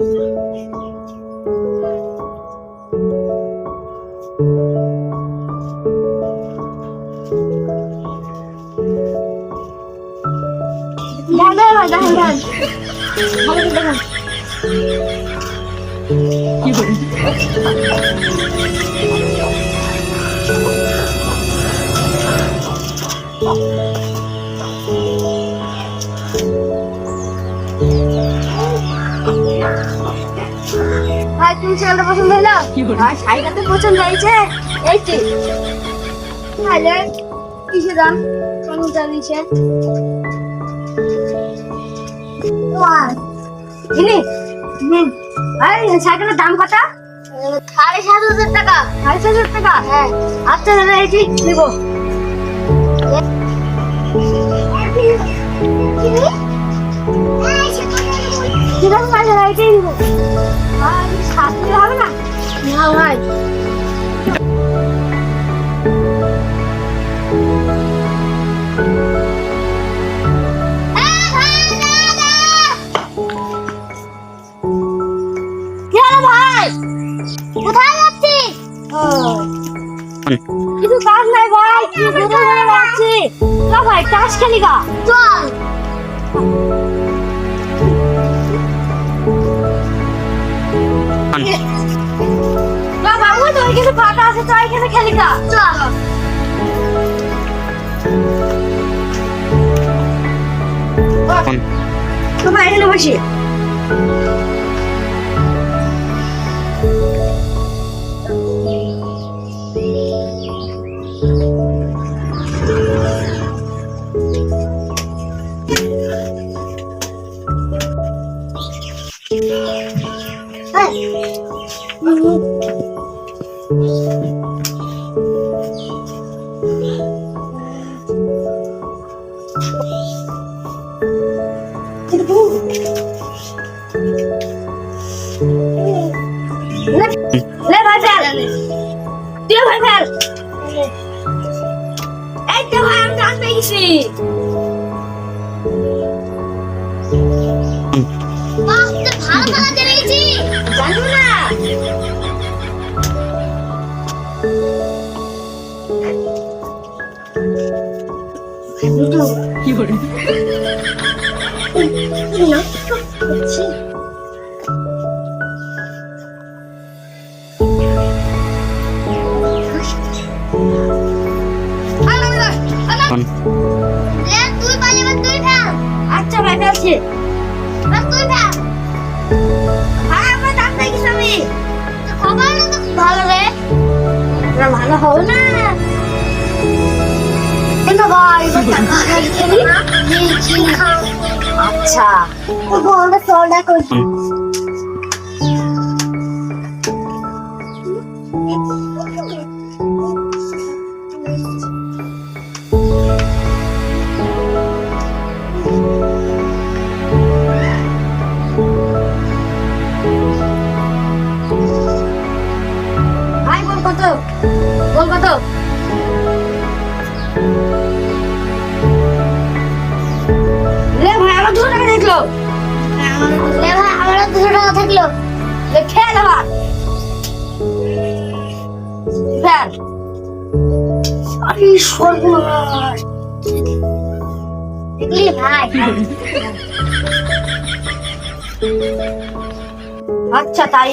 কি করে ভাই তুমি ছেলেটা পছন্দ হলো? ভাই শাড়িটা তো পছন্দ হয়েছে। এই যে তাহলে কিসে দাম? কোনটা নিচে সাইকেলের দাম কত? 7,500 টাকা। 7,500 টাকা? হ্যাঁ। আচ্ছা দাদা এটি নেবো। ঠিক আছে ভাই দাদা এটাই নেবো। ভাই 7,000 হবে না? না ভাই। কোথায় যাচ্ছিস? কিছু কাজ নাই ভাই, কি কোথায় যাচ্ছি? না ভাই টাস খেলি গা, চল। না বাবু তোর কিছু ফাটা আছে, তো এখানে খেলি গা, চল। তোমার এখানে বসি। ले भाई फैल दियो भाई फैल এই তো ভাই আমি ডান পেয়ে গেছি আস্তে ভালো ভালো চলে গেছি জানো না কি করে না করছি তুই পালি বা তুই ফেল আচ্ছা ভাই ফেলছি বাস তুই ফেল ভাই আমার দাম দেখি আমি তো খবর না তো ভালো রে না ভালো হবে না কেন ভাই টাকা খেলি দিয়েছি আচ্ছা তো বড় সোডা করছি কত বল কত লে ভাই আমার 200 টাকা দেখলো লে ভাই আমার 200 টাকা থাকলো দেখে দেবা ফেল আরে সর্বনাশ দেখলি ভাই আচ্ছা তাই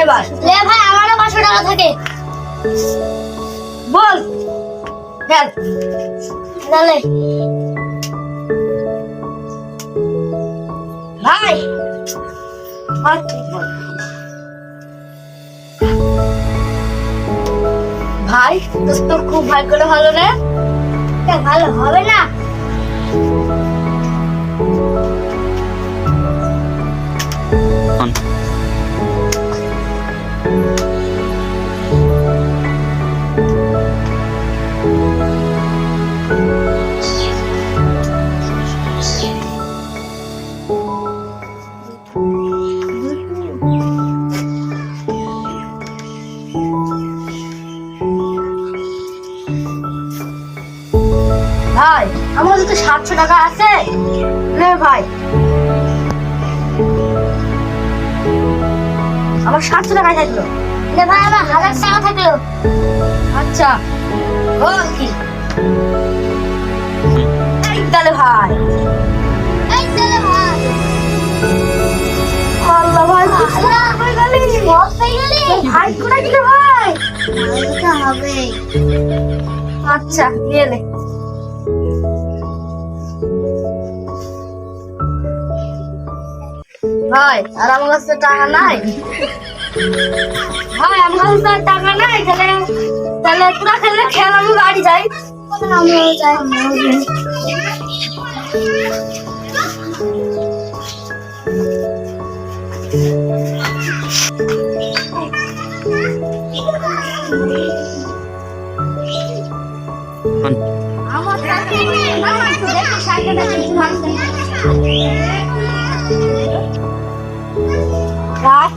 এবার লে ভাই আমারও 500 টাকা থাকে বল চল চলে ভাই ভাই তো খুব ভাগ্যটা ভালো রে ভালো হবে না আমার তো 700 টাকা আছে। নে ভাই, আমার 700 টাকা থাকলো। নে ভাই, আমার 1000 টাকা থাকলো। আচ্ছা, বল কি? এই তাহলে ভাই, এই তাহলে ভাই, আল্লাহ ভাই, আল্লাহ ভাই গেলি, বহুত পেয়ে গেলি। ভাই কোথায় গেলি ভাই? এটা হবে। আচ্ছা, নিয়ে নে। ভাই, আর আমার কাছে টাকা নাই। ভাই, আমার কাছে তো আর টাকা নাই। তাহলে তোরা খেলে খেল, আমি বাড়ি যাই। আমিও যাই। আমার টাকা নেই। আমার তো দেখি সাইকেলটা কিছু ভাঙছে। রাত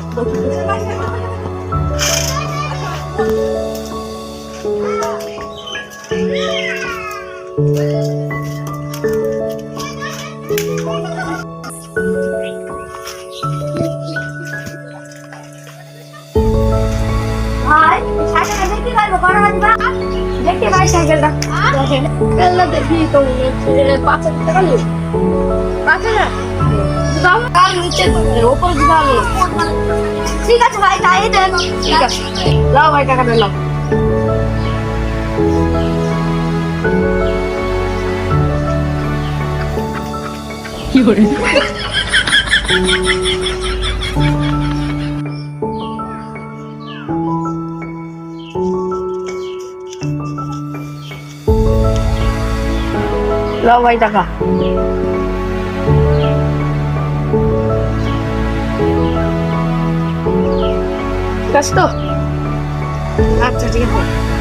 ভাই, সাইকেলটা দেখতে পারবো? কটা বাজবে? দেখতে পাই সাইকেলটা। সাইকেলটা দেখি তো 5,000 টাকা নেই। 5,000? দাম কাল নিচে ওপরে দিতে হবে। ঠিক আছে ভাই, তাই দেন। ঠিক আছে, লাও ভাই, টাকাটা লাও। কি করে? লাও ভাই টাকা। ঠিক আছে তো? আচ্ছা, ঠিক আছে।